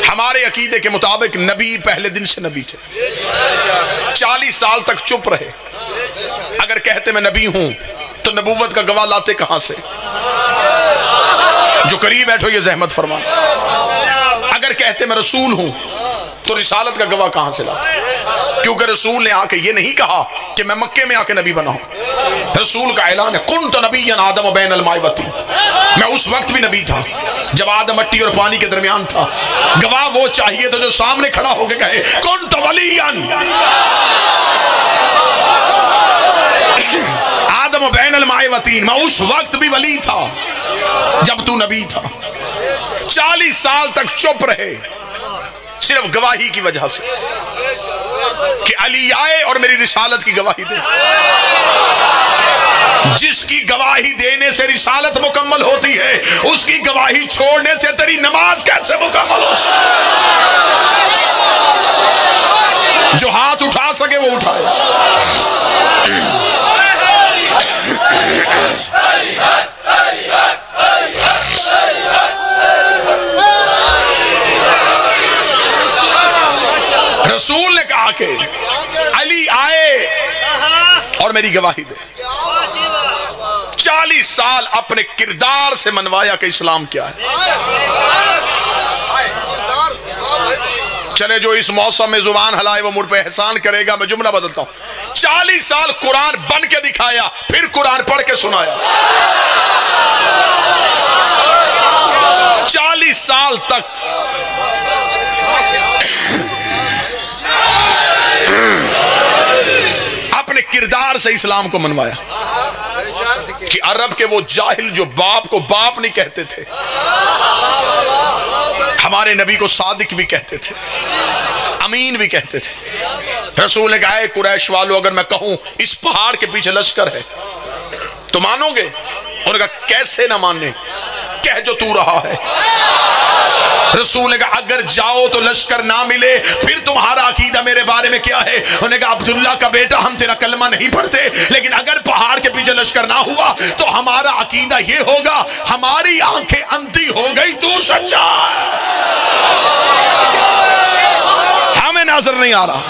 ہمارے عقیدے کے مطابق نبی پہلے دن سے نبی تھے، 40 سال تک چپ رہے۔ اگر کہتے میں نبی ہوں تو نبوت کا گواہ لاتے کہاں سے؟ جو قریب بیٹھو یہ زحمت فرما۔ اگر کہتے میں رسول ہوں تو رسالت کا گواہ کہاں سے لاتے؟ کیونکہ رسول نے آ کے یہ نہیں کہا کہ میں مکے میں آ کے نبی بنا ہوں۔ رسول کا اعلان ہے کنت نبیا آدم بین الماء والطین، میں اس وقت بھی نبی تھا جب آدم مٹی اور پانی کے درمیان تھا۔ گواہ وہ چاہیے تو جو سامنے کھڑا ہو کے کہے کنت ولیا آدم بین الماء والطین، میں اس وقت بھی ولی تھا جب تو نبی تھا۔ 40 سال تک چپ رہے صرف گواہی کی وجہ سے کہ علی آئے اور میری رسالت کی گواہی دے۔ جس کی گواہی دینے سے رسالت مکمل ہوتی ہے اس کی گواہی چھوڑنے سے تیری نماز کیسے مکمل ہو سکتی؟ جو ہاتھ اٹھا سکے وہ اٹھائے۔ رسول نے کہا کہ علی آئے اور میری گواہی دے۔ 40 سال اپنے کردار سے منوایا کہ اسلام کیا ہے۔ چلے جو اس موسم میں زبان ہلائے وہ مجھ پہ احسان کرے گا، میں جملہ بدلتا ہوں۔ 40 سال قرآن بن کے دکھایا، پھر قرآن پڑھ کے سنایا۔ 40 سال تک اپنے کردار سے اسلام کو منوایا کہ عرب کے وہ جاہل جو باپ کو باپ نہیں کہتے تھے، ہمارے نبی کو صادق بھی کہتے تھے، امین بھی کہتے تھے۔ رسول نے کہا اے قریش والو اگر میں کہوں اس پہاڑ کے پیچھے لشکر ہے تو مانو گے؟ انہوں نے کہا کیسے نہ ماننے، کہہ جو تو رہا ہے۔ رسول نے کہا اگر جاؤ تو لشکر نہ ملے پھر تمہارا عقیدہ میرے بارے میں کیا ہے؟ انہوں نے کہا عبداللہ کا بیٹا ہم تیرا کلمہ نہیں پڑھتے، لیکن اگر پہاڑ کے پیچھے لشکر نہ ہوا تو ہمارا عقیدہ یہ ہوگا ہماری آنکھیں اندھی ہو گئی، تو سچا ہے، ہمیں نظر نہیں آ رہا۔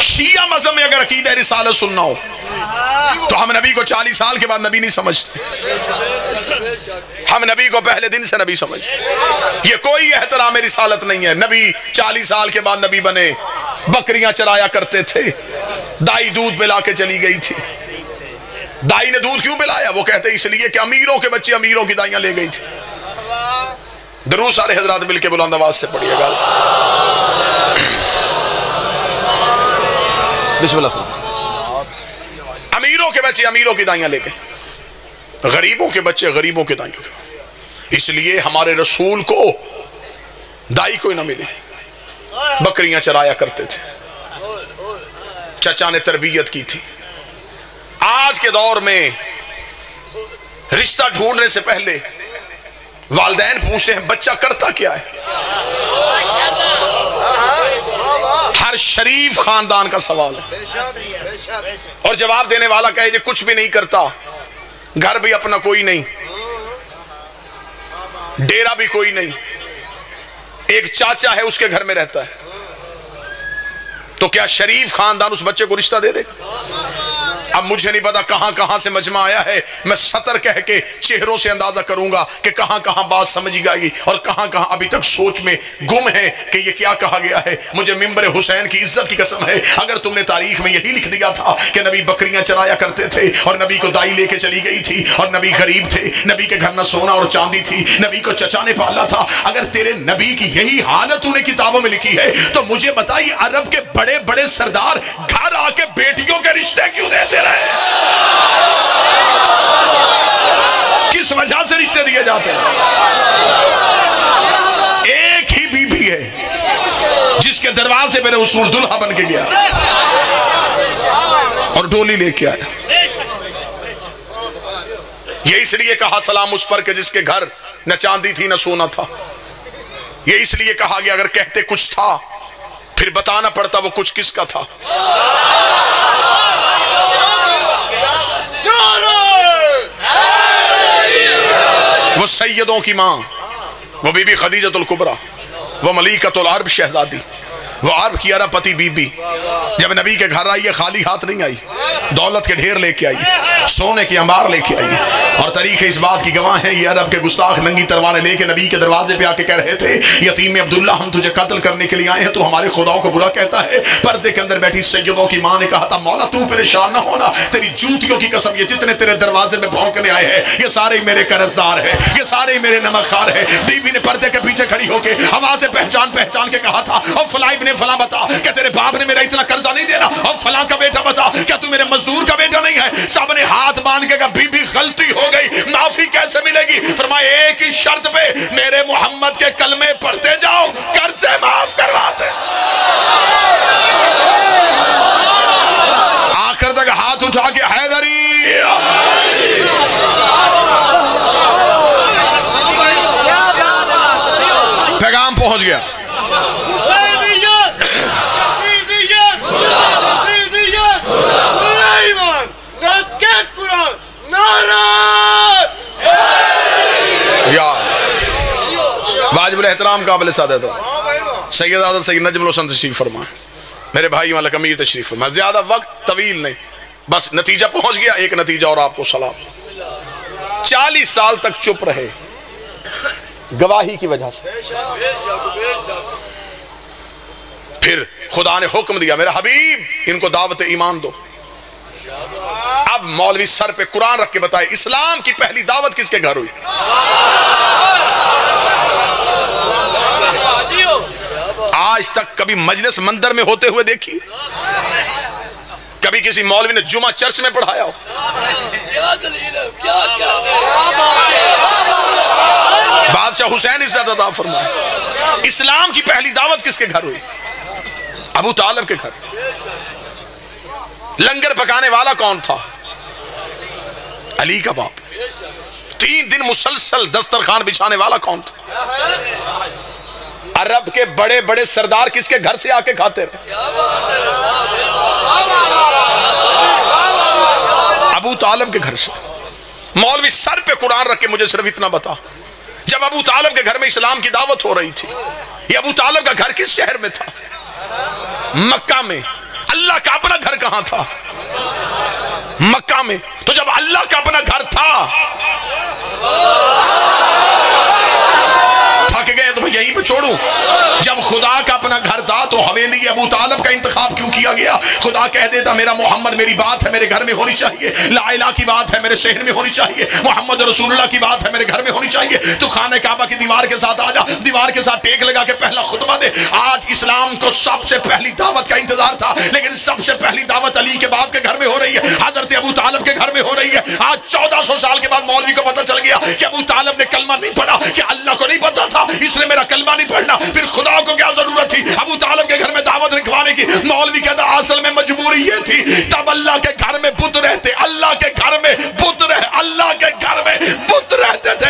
شیعہ مذہب میں اگر عقیدہ رسالت سننا ہو تو ہم نبی کو 40 سال کے بعد نبی نہیں سمجھتے، ہم نبی کو پہلے دن سے نبی سمجھتے۔ یہ کوئی احترام رسالت نہیں ہے۔ نبی 40 سال کے بعد نبی بنے، بکریاں چرایا کرتے تھے، دائی دودھ پلا کے چلی گئی تھی۔ دائی نے دودھ کیوں پلایا؟ وہ کہتے اس لیے کہ امیروں کے بچے امیروں کی دائیاں لے گئی تھی۔ درود سارے حضرات مل کے بلند آواز سے پڑھیے گا۔ بسم اللہ الرحمن۔ امیروں کے بچے امیروں کی دائیاں لے گئے، غریبوں کے بچے غریبوں کی دائیاں لے گئے۔ اس لیے ہمارے رسول کو دائی کوئی نہ ملے، بکریاں چرایا کرتے تھے، چچا نے تربیت کی تھی۔ آج کے دور میں رشتہ ڈھونڈنے سے پہلے والدین پوچھتے ہیں بچہ کرتا کیا ہے۔ ہر شریف خاندان کا سوال ہے، اور جواب دینے والا کہے جی کچھ بھی نہیں کرتا، گھر بھی اپنا کوئی نہیں، ڈیرا بھی کوئی نہیں، ایک چاچا ہے اس کے گھر میں رہتا ہے، تو کیا شریف خاندان اس بچے کو رشتہ دے دے گا؟ اب مجھے نہیں پتا کہاں کہاں سے مجمع آیا ہے، میں سطر کہہ کے چہروں سے اندازہ کروں گا کہ کہاں کہاں بات سمجھ گئی اور کہاں کہاں ابھی تک سوچ میں گم ہے کہ یہ کیا کہا گیا ہے۔ مجھے ممبر حسین کی عزت کی قسم ہے اگر تم نے تاریخ میں یہی لکھ دیا تھا کہ نبی بکریاں چرایا کرتے تھے اور نبی کو دائی لے کے چلی گئی تھی اور نبی غریب تھے، نبی کے گھر نہ سونا اور چاندی تھی، نبی کو چچا نے پالا تھا، اگر تیرے نبی کی یہی حالت انہیں کتابوں میں لکھی ہے تو مجھے بتائیے عرب کے بڑے بڑے سردار گھر آ کے بیٹیوں کے رشتے کیوں دیتے رہے؟ کس وجہ سے رشتے دیے جاتے ہیں؟ ایک ہی بی بی ہے جس کے دروازے پہ رسول دلہا بن کے گیا اور ڈولی لے کے آیا۔ یہ اس لیے کہا سلام اس پر کہ جس کے گھر نہ چاندی تھی نہ سونا تھا، یہ اس لیے کہا گیا اگر کہتے کچھ تھا پھر بتانا پڑتا وہ کچھ کس کا تھا. وہ سیدوں کی ماں، وہ بی بی خدیجۃ الکبریٰ، وہ ملیکۃ العرب شہزادی، وہ عرب کی عرب پتی بی بی جب نبی کے گھر آئی خالی ہاتھ نہیں آئی، دولت کے ڈھیر لے کے آئی، سونے کی انبار لے کے آئی. اور طریقے اس بات کی گواہ ہیں یہ عرب کے گستاخ ننگی تلواریں لے کے نبی کے دروازے پہ آ کے کہہ رہے تھے یتیم عبداللہ ہم تجھے قتل کرنے کے لیے آئے ہیں، تو ہمارے خداؤں کو برا کہتا ہے. پردے کے اندر بیٹھی سیدوں کی ماں نے کہا تھا مولا تو پریشان نہ ہونا، تیری جوتیوں کی قسم یہ جتنے تیرے دروازے پہ بھونکنے آئے ہیں یہ سارے ہی میرے قرض دار ہیں، یہ سارے ہی میرے نمک خوار ہیں. بی بی نے پردے کے پیچھے کھڑی ہو کے آوازیں پہچان کے کہا تھا اور فلاں ابن فلاں بتا کہ تیرے باپ نے میرا اتنا قرضہ نہیں دینا، اور فلاں کا بیٹا بتا کیا تو میرے مزدور کا بیٹا نہیں ہے. سب نے ہاتھ باندھ کے کہا بی بی غلطی ہو گئی، معافی کیسے ملے گی؟ فرمایا ایک ہی شرط پہ میرے محمد کے کلمے پڑھتے جاؤ قرضے معاف کرواتے. آخر تک ہاتھ اٹھا کے حیدری پیغام پہنچ گیا. واجب الاحترام قابل سعادت سید حضرت سید نجم الحسن تشریف فرمائیں، میرے بھائی ملک امیر تشریف فرمائیں. زیادہ وقت طویل نہیں، بس نتیجہ پہنچ گیا. ایک نتیجہ اور آپ کو سلام. 40 سال تک چپ رہے گواہی کی وجہ سے. پھر خدا نے حکم دیا میرا حبیب ان کو دعوت ایمان دو. اب مولوی سر پہ قرآن رکھ کے بتائے اسلام کی پہلی دعوت کس کے گھر ہوئی؟ آج تک کبھی مجلس مندر میں ہوتے ہوئے دیکھی؟ کبھی کسی مولوی نے جمعہ چرچ میں پڑھایا ہو؟ بادشاہ حسین عزت عطا فرمائے. اسلام کی پہلی دعوت کس کے گھر ہوئی؟ ابو طالب کے گھر. لنگر پکانے والا کون تھا؟ علی کا باپ. 3 دن مسلسل دسترخوان بچھانے والا کون تھا؟ عرب کے بڑے بڑے سردار کس کے گھر سے آ کے کھاتے رہے؟ ابو طالب کے گھر سے. مولوی سر پہ قرآن رکھ کے مجھے صرف اتنا بتا جب ابو طالب کے گھر میں اسلام کی دعوت ہو رہی تھی یہ ابو طالب کا گھر کس شہر میں تھا؟ مکہ میں. اللہ کا اپنا گھر کہاں تھا؟ مکہ میں. تو جب اللہ کا اپنا گھر تھا تھک گئے تو میں یہیں پہ چھوڑوں. جب خدا کا اپنا گھر تھا تو حویلی ابو طالب کا انتخاب کیوں کیا گیا؟ خدا کہہ دیتا میرا محمد میری بات ہے میرے گھر میں ہونی چاہیے، لا الہ کی بات ہے میرے شہر میں ہونی چاہیے، محمد رسول اللہ کی بات ہے میرے گھر میں ہونی چاہیے. تو خانہ کعبہ کی دیوار کے ساتھ آ جا، دیوار کے ساتھ ٹیک لگا کے پہلا خطبہ دے. آج اسلام کو سب سے پہلی دعوت کا انتظار تھا لیکن سب سے پہلی دعوت علی کے باپ کے گھر میں ہو رہی ہے، حضرت ابو طالب کے گھر میں ہو رہی ہے. آج 1400 سال کے بعد مولوی کو پتہ چل گیا کہ ابو طالب نے کلمہ نہیں پڑھا، کہ اللہ کو نہیں پتا تھا اس نے میرا کلمہ نہیں پڑھنا. پھر خدا کو کیا ضرورت تھی ابو طالب کے گھر میں دعوت رکھوانے کی؟ مولوی کہتا اصل میں مجبوری یہ تھی تب اللہ کے گھر میں بت رہتے، اللہ کے گھر میں بت رہے، اللہ کے گھر میں بت rehte the,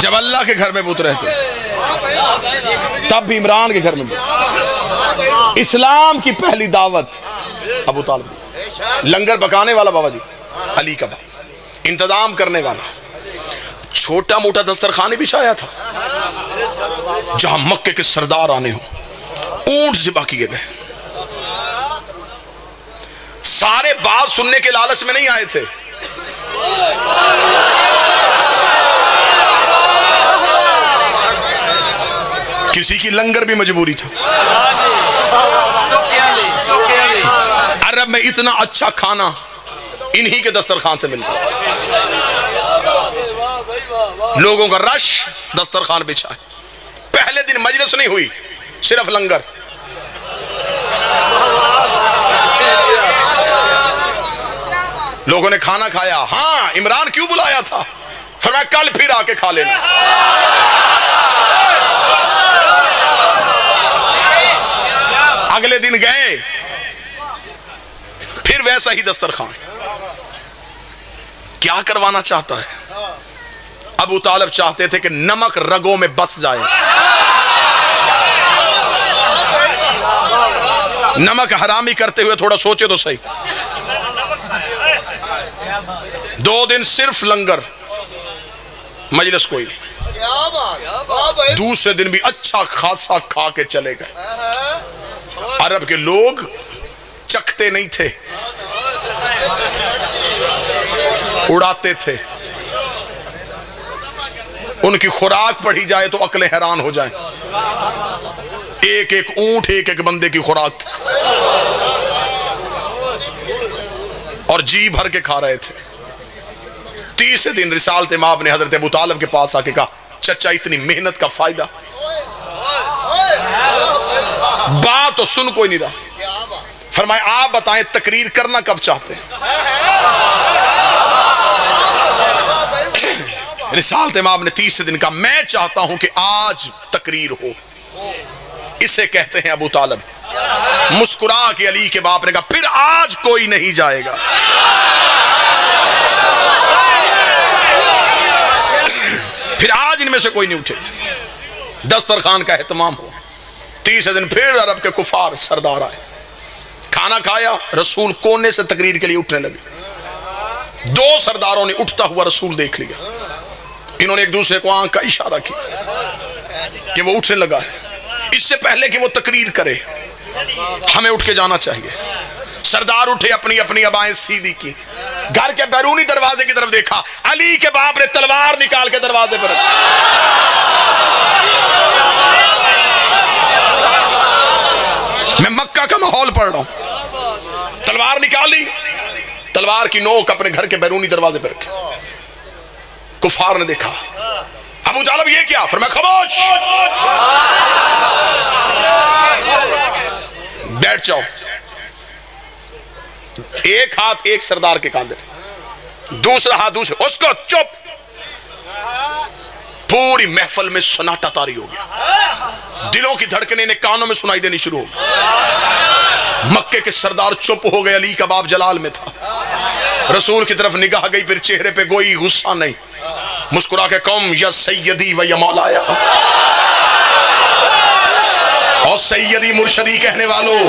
جب اللہ کے گھر میں بت رہتے تب بھی عمران کے گھر میں بت. اسلام کی پہلی دعوت ابو طالب, لنگر پکانے والا بابا جی علی کا باپ, انتظام کرنے والا, چھوٹا موٹا دسترخوان بچھایا تھا. جہاں مکے کے سردار آنے ہوں, اونٹ ذبح کیے گئے. سارے بات سننے کے لالچ میں نہیں آئے تھے. کسی کی لنگر بھی مجبوری تھا. عرب میں اتنا اچھا کھانا انہی کے دسترخوان سے ملتا. لوگوں کا رش دسترخوان بچھا ہے. پہلے دن مجلس نہیں ہوئی، صرف لنگر. لوگوں نے کھانا کھایا. ہاں عمران کیوں بلایا تھا؟ فرمایا کل پھر آ کے کھا لینا. اگلے دن گئے، پھر ویسا ہی دسترخوان. کیا کروانا چاہتا ہے؟ ابو طالب چاہتے تھے کہ نمک رگوں میں بس جائے. نمک حرامی کرتے ہوئے تھوڑا سوچے تو صحیح. 2 دن صرف لنگر، مجلس کوئی نہیں. دوسرے دن بھی اچھا خاصا کھا کے چلے گئے. عرب کے لوگ چکھتے نہیں تھے، اڑاتے تھے. ان کی خوراک پڑھی جائے تو عقلیں حیران ہو جائیں. ایک ایک اونٹ ایک ایک بندے کی خوراک تھی اور جی بھر کے کھا رہے تھے. تیسرے دن رسالت مآب نے حضرت ابو طالب کے پاس آ کے کہا چچا اتنی محنت کا فائدہ؟ بات تو سن کوئی نہیں رہا. فرمایا آپ بتائیں تقریر کرنا کب چاہتے ہیں؟ رسالت مآب نے تیسرے دن کہا میں چاہتا ہوں کہ آج تقریر ہو. اسے کہتے ہیں ابو طالب. مسکرا کے علی کے باپ نے کہا پھر آج کوئی نہیں جائے گا. پھر آج ان میں سے کوئی نہیں اٹھے. دسترخوان کا اہتمام ہو. تیسرے دن پھر عرب کے کفار سردار آئے. کھانا کھایا، رسول کونے سے تقریر کے لیے اٹھنے لگے. 2 سرداروں نے اٹھتا ہوا رسول دیکھ لیا. انہوں نے ایک دوسرے کو آنکھ کا اشارہ کیا کہ وہ اٹھنے لگا ہے. اس سے پہلے کہ وہ تقریر کرے ہمیں اٹھ کے جانا چاہیے. سردار اٹھے، اپنی اپنی ابائیں سیدھی کی. گھر کے بیرونی دروازے کی طرف دیکھا. علی کے باپ نے تلوار نکال کے دروازے پر رکھی. میں مکہ کا ماحول پڑھ رہا ہوں. تلوار نکالی، تلوار کی نوک اپنے گھر کے بیرونی دروازے پر رکھی. کفار نے دیکھا. ابو طالب یہ کیا؟ فرمایا خاموش، بیٹھ جاؤ. ایک ہاتھ ایک سردار کے کاندھے، دوسرا ہاتھ دوسرے. اس کو چپ. پوری محفل میں سناٹا طاری ہو گیا. دلوں کی دھڑکنیں انہیں کانوں میں سنائی دینی شروع ہو گئی. مکے کے سردار چپ ہو گئے. علی کا باپ جلال میں تھا. رسول کی طرف نگاہ گئی، پھر چہرے پہ کوئی غصہ نہیں. مسکرا کے قوم یا سیدی و یا مولایا. اور سیدی مرشدی کہنے والوں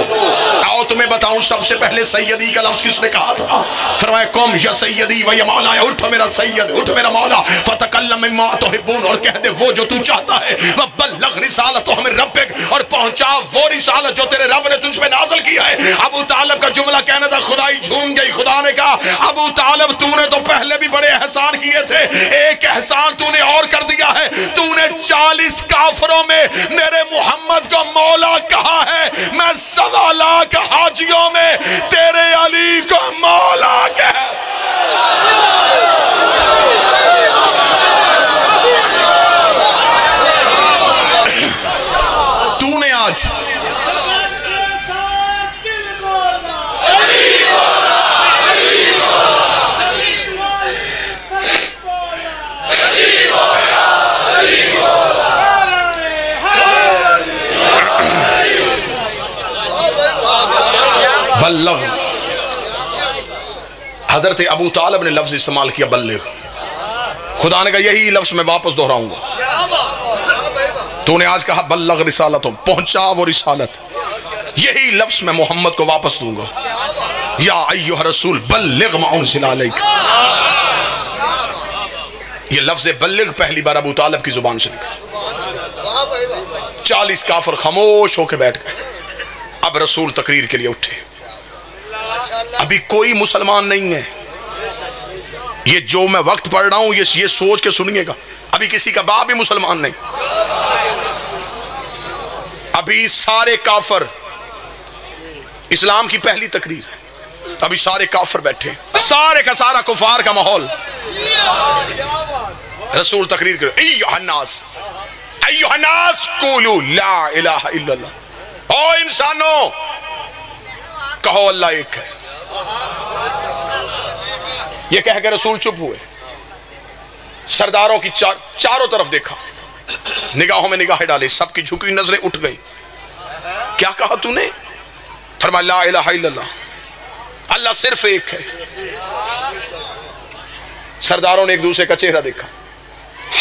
آؤ تمہیں بتاؤں سب سے پہلے سیدی کا لفظ کس نے کہا تھا؟ فرمایا قوم یا سیدی و یا مولایا. اٹھو میرا سید، اٹھو میرا مولا. فتکلم مما تحبون، اور کہہ دے وہ جو تو چاہتا ہے. وبلغ رسالتہ من ربک، اور پہنچا وہ رسالت جو تیرے رب نے تجھ پہ نازل کیا ہے. ابو طالب کا جملہ کہنا تھا خدائی جھوم گئی. خدا نے کہا ابو طالب تو نے تو پہلے بھی بڑے احسان کیے تھے، ایک احسان تو نے اور کر دیا ہے. تو نے 40 کافروں میں میرے محمد کو مولا کہا ہے. میں 1.25 لاکھ حاجیوں میں تیرے علی کو مولا کہا. تو نے آج بلغ. حضرت ابو طالب نے لفظ استعمال کیا بلغ. خدا نے کہا یہی لفظ میں واپس دہراؤں گا. تو نے آج کہا بلغ رسالتوں، پہنچا وہ رسالت. یہی لفظ میں محمد کو واپس دوں گا. یا ایھا رسول بلغ ما انزل علیک. یہ لفظ بلغ پہلی بار ابو طالب کی زبان سے نکلا. 40 کافر خاموش ہو کے بیٹھ گئے. اب رسول تقریر کے لیے اٹھے. ابھی کوئی مسلمان نہیں ہے. یہ جو میں وقت پڑھ رہا ہوں یہ سوچ کے سنیے گا، ابھی کسی کا باپ بھی مسلمان نہیں. ابھی سارے کافر، اسلام کی پہلی تقریر ہے، ابھی سارے کافر بیٹھے، سارے کا سارا کفار کا ماحول، رسول تقریر کرے، ایھا الناس قولوا لا الہ الا اللہ، او انسانوں کہو اللہ ایک ہے۔ یہ کہہ کے رسول چپ ہوئے، سرداروں کی چاروں طرف دیکھا، نگاہوں میں نگاہیں ڈالے، سب کی جھکی نظریں اٹھ گئی۔ کیا کہا تو نے؟ فرمایا لا الہ الا اللہ، اللہ صرف ایک ہے۔ سرداروں نے ایک دوسرے کا چہرہ دیکھا،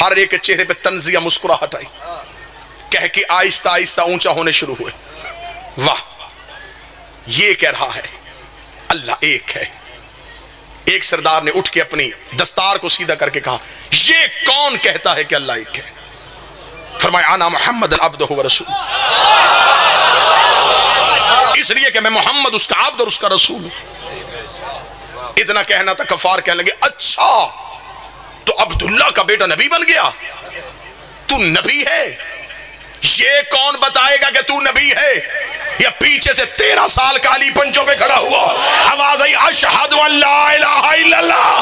ہر ایک کے چہرے پہ تنزیہ مسکراہٹ آئی، کہہ کے آہستہ آہستہ اونچا ہونے شروع ہوئے، واہ یہ کہہ رہا ہے اللہ ایک ہے۔ ایک سردار نے اٹھ کے اپنی دستار کو سیدھا کر کے کہا، یہ کون کہتا ہے کہ اللہ ایک ہے؟ فرمایا انا محمد عبدہ و رسول، اس لیے کہ میں محمد اس کا عبد اور اس کا رسول ہوں۔ اتنا کہنا تھا، کفار کہنے لگے اچھا تو عبداللہ کا بیٹا نبی بن گیا، تو نبی ہے؟ یہ کون بتائے گا کہ تو نبی ہے؟ یا پیچھے سے 13 سال کا علی پنچوں پہ کھڑا ہوا، آواز آئی اشہد ان لا الہ الا اللہ،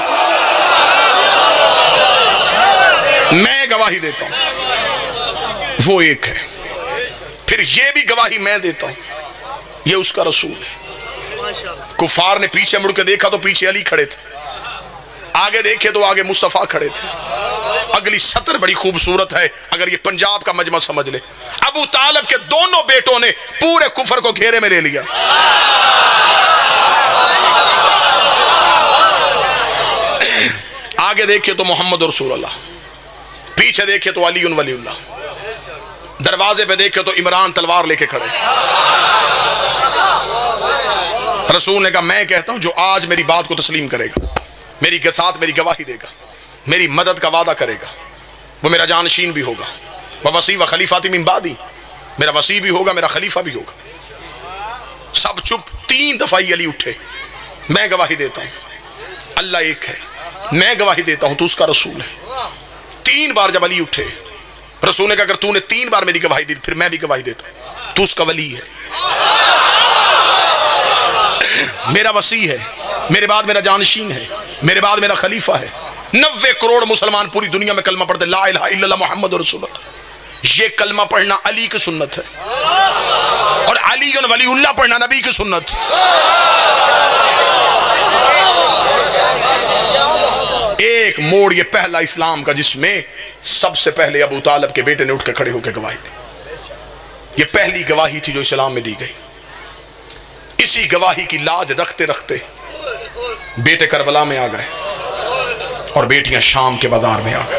میں گواہی دیتا ہوں وہ ایک ہے، پھر یہ بھی گواہی میں دیتا ہوں یہ اس کا رسول ہے۔ کفار نے پیچھے مڑ کے دیکھا تو پیچھے علی کھڑے تھے، آگے دیکھے تو آگے مصطفیٰ کھڑے تھے۔ اگلی سطر بڑی خوبصورت ہے، اگر یہ پنجاب کا مجمع سمجھ لے، ابو طالب کے دونوں بیٹوں نے پورے کفر کو گھیرے میں لے لیا۔ آگے دیکھے تو محمد رسول اللہ، پیچھے دیکھے تو علی ولی اللہ، دروازے پہ دیکھے تو عمران تلوار لے کے کھڑے۔ رسول نے کہا میں کہتا ہوں جو آج میری بات کو تسلیم کرے گا، میری ساتھ میری گواہی دے گا، میری مدد کا وعدہ کرے گا، وہ میرا جانشین بھی ہوگا، وہ وصی و خلیفاتی من بعدی، میرا وصی بھی ہوگا، میرا خلیفہ بھی ہوگا۔ سب چپ، 3 دفعہ علی اٹھے، میں گواہی دیتا ہوں اللہ ایک ہے، میں گواہی دیتا ہوں تو اس کا رسول ہے۔ 3 بار جب علی اٹھے، رسول نے کہا اگر تو نے 3 بار میری گواہی دی پھر میں بھی گواہی دیتا ہوں تو اس کا ولی ہے، میرا وصی ہے، میرے بعد میرا جانشین ہے، میرے بعد میرا خلیفہ ہے۔ 90 کروڑ مسلمان پوری دنیا میں کلمہ پڑھتے لا الہ الا اللہ محمد رسول اللہ، یہ کلمہ پڑھنا علی کی سنت ہے، اور علی ولی اللہ پڑھنا نبی کی سنت۔ ایک موڑ یہ پہلا اسلام کا جس میں سب سے پہلے ابو طالب کے بیٹے نے اٹھ کے کھڑے ہو کے گواہی دی، یہ پہلی گواہی تھی جو اسلام میں دی گئی۔ اسی گواہی کی لاج رکھتے رکھتے بیٹے کربلا میں آ گئے اور بیٹیاں شام کے بازار میں آ گئے۔